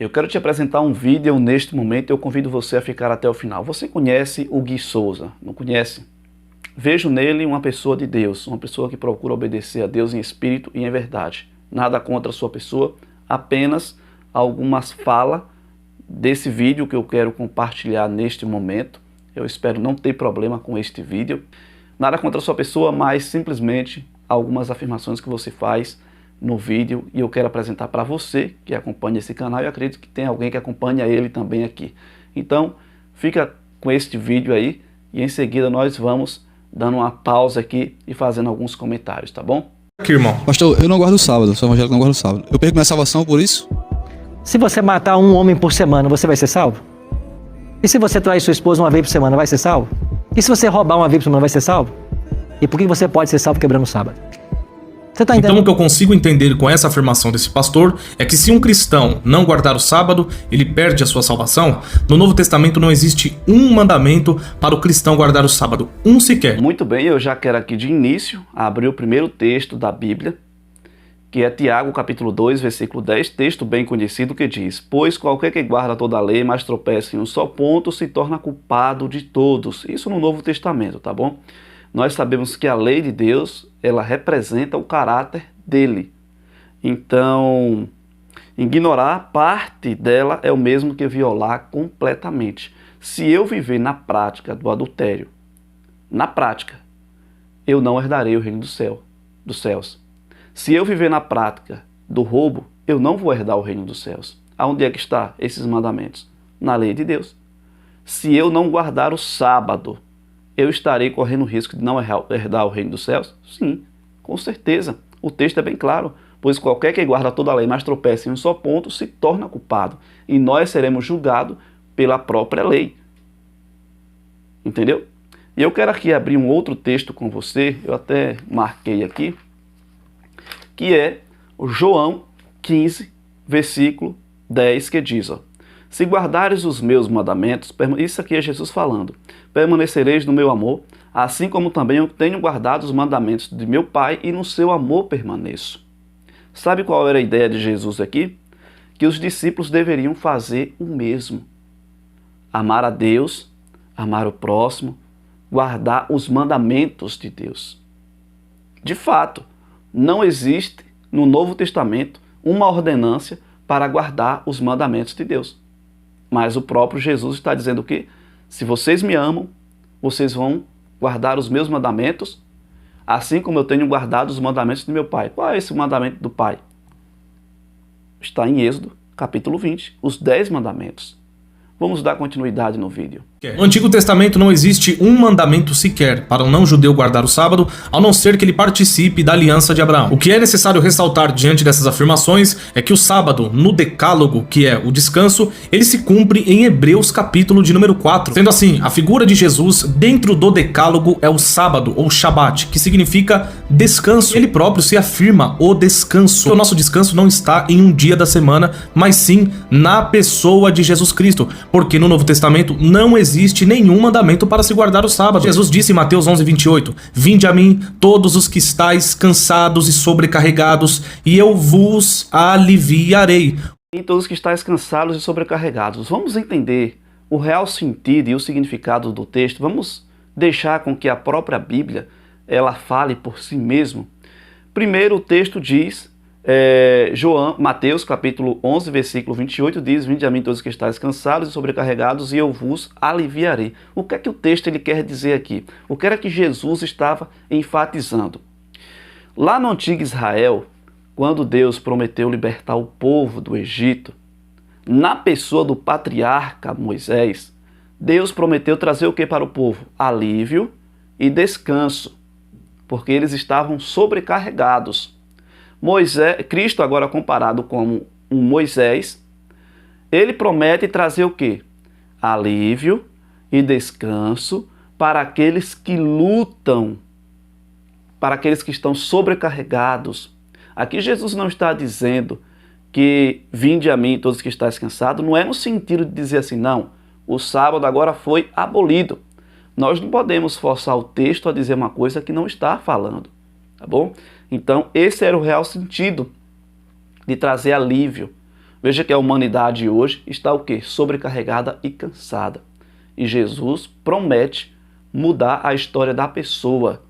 Eu quero te apresentar um vídeo neste momento e eu convido você a ficar até o final. Você conhece o Gui Souza? Não conhece? Vejo nele uma pessoa de Deus, uma pessoa que procura obedecer a Deus em espírito e em verdade. Nada contra a sua pessoa, apenas algumas falas desse vídeo que eu quero compartilhar neste momento. Eu espero não ter problema com este vídeo. Nada contra a sua pessoa, mas simplesmente algumas afirmações que você faz no vídeo e eu quero apresentar para você que acompanha esse canal e acredito que tem alguém que acompanha ele também aqui. Então, fica com este vídeo aí e em seguida nós vamos dando uma pausa aqui e fazendo alguns comentários, tá bom? Aqui, irmão. Pastor, eu não guardo o sábado, sou evangélico, não guardo o sábado. Eu perco minha salvação por isso? Se você matar um homem por semana, você vai ser salvo? E se você trair sua esposa uma vez por semana, vai ser salvo? E se você roubar uma vez por semana, vai ser salvo? E por que você pode ser salvo quebrando o sábado? Você tá entendendo? Então o que eu consigo entender com essa afirmação desse pastor é que se um cristão não guardar o sábado, ele perde a sua salvação. No Novo Testamento não existe um mandamento para o cristão guardar o sábado, um sequer. Muito bem, eu já quero aqui de início abrir o primeiro texto da Bíblia, que é Tiago capítulo 2, versículo 10, texto bem conhecido que diz: Pois qualquer que guarda toda a lei, mas tropeça em um só ponto, se torna culpado de todos. Isso no Novo Testamento, tá bom? Nós sabemos que a lei de Deus, ela representa o caráter dele. Então, ignorar parte dela é o mesmo que violar completamente. Se eu viver na prática do adultério, na prática, eu não herdarei o reino dos céus. Se eu viver na prática do roubo, eu não vou herdar o reino dos céus. Aonde é que está esses mandamentos? Na lei de Deus. Se eu não guardar o sábado, eu estarei correndo o risco de não herdar o reino dos céus? Sim, com certeza. O texto é bem claro. Pois qualquer que guarda toda a lei, mas tropeça em um só ponto, se torna culpado. E nós seremos julgados pela própria lei. Entendeu? E eu quero aqui abrir um outro texto com você, eu até marquei aqui, que é o João 15, versículo 10, que diz, ó: Se guardares os meus mandamentos, isso aqui é Jesus falando, permanecereis no meu amor, assim como também eu tenho guardado os mandamentos de meu Pai e no seu amor permaneço. Sabe qual era a ideia de Jesus aqui? Que os discípulos deveriam fazer o mesmo. Amar a Deus, amar o próximo, guardar os mandamentos de Deus. De fato, não existe no Novo Testamento uma ordenância para guardar os mandamentos de Deus. Mas o próprio Jesus está dizendo que se vocês me amam, vocês vão guardar os meus mandamentos, assim como eu tenho guardado os mandamentos de meu Pai. Qual é esse mandamento do Pai? Está em Êxodo, capítulo 20, os 10 mandamentos. Vamos dar continuidade no vídeo. No Antigo Testamento não existe um mandamento sequer para um não-judeu guardar o sábado, ao não ser que ele participe da aliança de Abraão. O que é necessário ressaltar diante dessas afirmações é que o sábado, no decálogo, que é o descanso, ele se cumpre em Hebreus capítulo de número 4. Sendo assim, a figura de Jesus dentro do decálogo é o sábado, ou Shabat, que significa descanso. Ele próprio se afirma o descanso. O nosso descanso não está em um dia da semana, mas sim na pessoa de Jesus Cristo, porque no Novo Testamento não existe nenhum mandamento para se guardar o sábado. Jesus disse em Mateus 11:28, Vinde a mim todos os que estáis cansados e sobrecarregados, e eu vos aliviarei. E todos que estáis cansados e sobrecarregados. Vamos entender o real sentido e o significado do texto. Vamos deixar com que a própria Bíblia ela fale por si mesmo. Primeiro o texto diz, Mateus capítulo 11, versículo 28 diz: Vinde a mim todos que estáis cansados e sobrecarregados e eu vos aliviarei. O que é que o texto ele quer dizer aqui? O que era que Jesus estava enfatizando? Lá no antigo Israel, quando Deus prometeu libertar o povo do Egito, na pessoa do patriarca Moisés, Deus prometeu trazer o que para o povo? Alívio e descanso, porque eles estavam sobrecarregados. Cristo agora comparado como um Moisés, ele promete trazer o quê? Alívio e descanso para aqueles que lutam, para aqueles que estão sobrecarregados. Aqui Jesus não está dizendo que vinde a mim todos que estáis cansados, não é no sentido de dizer assim, não, o sábado agora foi abolido. Nós não podemos forçar o texto a dizer uma coisa que não está falando, tá bom? Então, esse era o real sentido de trazer alívio. Veja que a humanidade hoje está o quê? Sobrecarregada e cansada. E Jesus promete mudar a história da pessoa,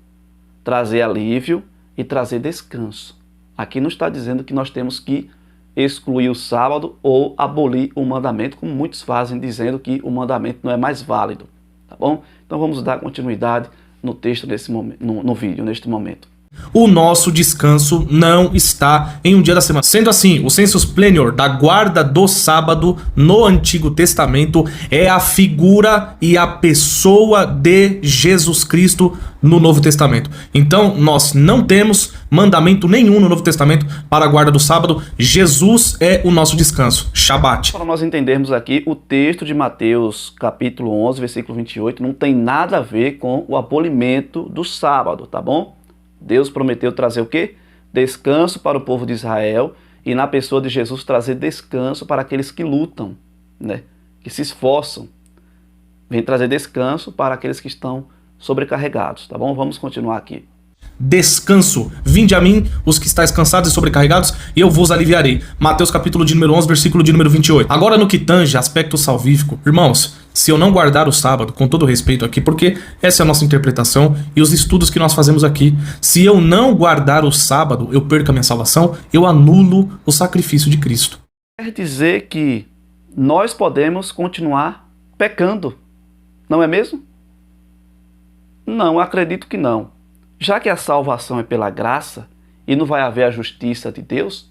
trazer alívio e trazer descanso. Aqui não está dizendo que nós temos que excluir o sábado ou abolir o mandamento, como muitos fazem, dizendo que o mandamento não é mais válido. Tá bom? Então vamos dar continuidade no texto nesse momento, no vídeo, neste momento. O nosso descanso não está em um dia da semana. Sendo assim, o sensus plenior da guarda do sábado no Antigo Testamento é a figura e a pessoa de Jesus Cristo no Novo Testamento. Então, nós não temos mandamento nenhum no Novo Testamento para a guarda do sábado. Jesus é o nosso descanso, Shabat. Para nós entendermos aqui, o texto de Mateus, capítulo 11, versículo 28, não tem nada a ver com o abolimento do sábado, tá bom? Deus prometeu trazer o quê? Descanso para o povo de Israel e na pessoa de Jesus trazer descanso para aqueles que lutam, né? Que se esforçam. Vem trazer descanso para aqueles que estão sobrecarregados, tá bom? Vamos continuar aqui. Descanso. Vinde a mim, os que estáis cansados e sobrecarregados, e eu vos aliviarei. Mateus capítulo de número 11, versículo de número 28. Agora no que tange aspecto salvífico, irmãos, se eu não guardar o sábado, com todo respeito aqui, porque essa é a nossa interpretação e os estudos que nós fazemos aqui, se eu não guardar o sábado, eu perco a minha salvação, eu anulo o sacrifício de Cristo. Quer dizer que nós podemos continuar pecando, não é mesmo? Não, acredito que não. Já que a salvação é pela graça e não vai haver a justiça de Deus,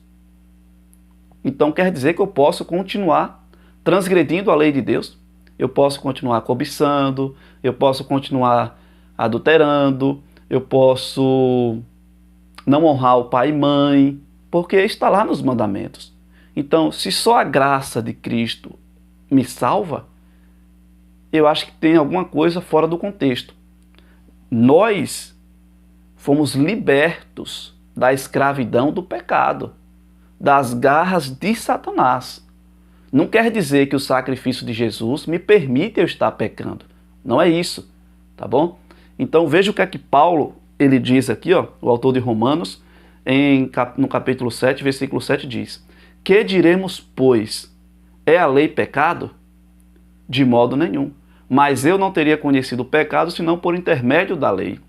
então quer dizer que eu posso continuar transgredindo a lei de Deus, eu posso continuar cobiçando, eu posso continuar adulterando, eu posso não honrar o pai e mãe, porque está lá nos mandamentos. Então, se só a graça de Cristo me salva, eu acho que tem alguma coisa fora do contexto. Nós fomos libertos da escravidão do pecado, das garras de Satanás. Não quer dizer que o sacrifício de Jesus me permite eu estar pecando. Não é isso, tá bom? Então veja o que é que Paulo ele diz aqui, ó, o autor de Romanos, no capítulo 7, versículo 7 diz: que diremos, pois? É a lei pecado? De modo nenhum. Mas eu não teria conhecido o pecado senão por intermédio da lei.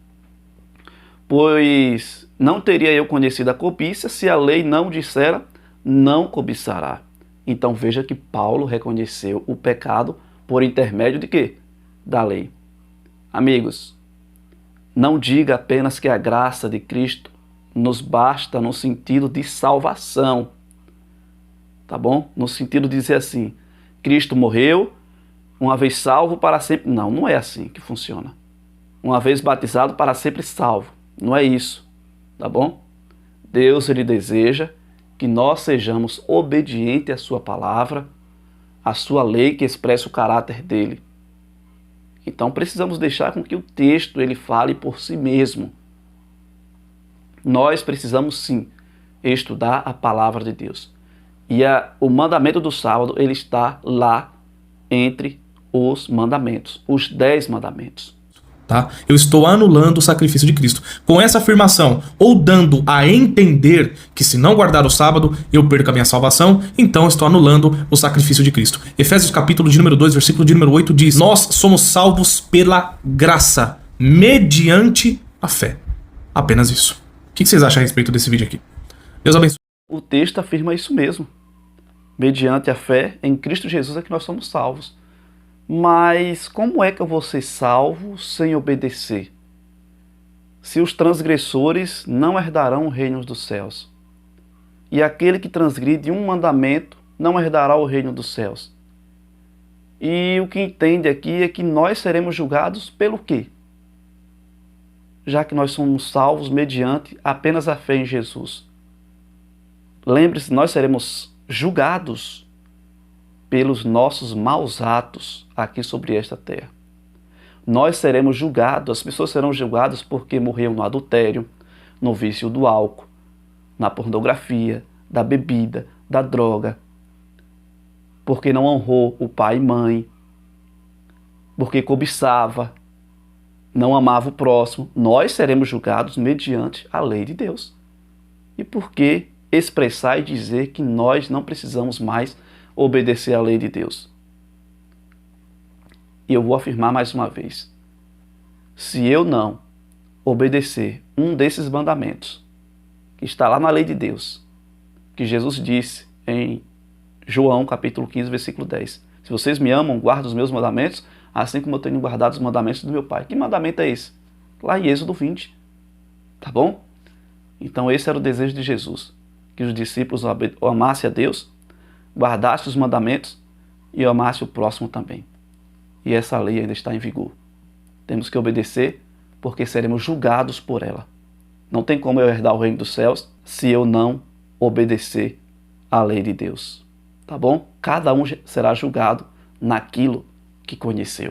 Pois não teria eu conhecido a cobiça se a lei não dissera, não cobiçará. Então veja que Paulo reconheceu o pecado por intermédio de quê? Da lei. Amigos, não diga apenas que a graça de Cristo nos basta no sentido de salvação, tá bom? No sentido de dizer assim, Cristo morreu, uma vez salvo para sempre. Não, não é assim que funciona. Uma vez batizado para sempre salvo. Não é isso, tá bom? Deus, ele deseja que nós sejamos obedientes à sua palavra, à sua lei que expressa o caráter dele. Então precisamos deixar com que o texto ele fale por si mesmo. Nós precisamos sim estudar a palavra de Deus. E o mandamento do sábado ele está lá entre os mandamentos, os 10 mandamentos. Tá? Eu estou anulando o sacrifício de Cristo. Com essa afirmação, ou dando a entender que se não guardar o sábado, eu perco a minha salvação, então estou anulando o sacrifício de Cristo. Efésios capítulo de número 2, versículo de número 8 diz: nós somos salvos pela graça, mediante a fé. Apenas isso. O que vocês acham a respeito desse vídeo aqui? Deus abençoe. O texto afirma isso mesmo. Mediante a fé em Cristo Jesus é que nós somos salvos. Mas como é que eu vou ser salvo sem obedecer? Se os transgressores não herdarão o reino dos céus. E aquele que transgride um mandamento não herdará o reino dos céus. E o que entende aqui é que nós seremos julgados pelo quê? Já que nós somos salvos mediante apenas a fé em Jesus. Lembre-se, nós seremos julgados pelos nossos maus atos aqui sobre esta terra. Nós seremos julgados, as pessoas serão julgadas porque morreram no adultério, no vício do álcool, na pornografia, da bebida, da droga, porque não honrou o pai e mãe, porque cobiçava, não amava o próximo. Nós seremos julgados mediante a lei de Deus. E por que expressar e dizer que nós não precisamos mais obedecer à lei de Deus. E eu vou afirmar mais uma vez: se eu não obedecer um desses mandamentos, que está lá na lei de Deus, que Jesus disse em João capítulo 15, versículo 10, se vocês me amam, guardem os meus mandamentos, assim como eu tenho guardado os mandamentos do meu Pai. Que mandamento é esse? Lá em Êxodo 20. Tá bom? Então esse era o desejo de Jesus, que os discípulos amassem a Deus, guardassem os mandamentos e amassem o próximo também. E essa lei ainda está em vigor. Temos que obedecer, porque seremos julgados por ela. Não tem como eu herdar o reino dos céus se eu não obedecer à lei de Deus. Tá bom? Cada um será julgado naquilo que conheceu.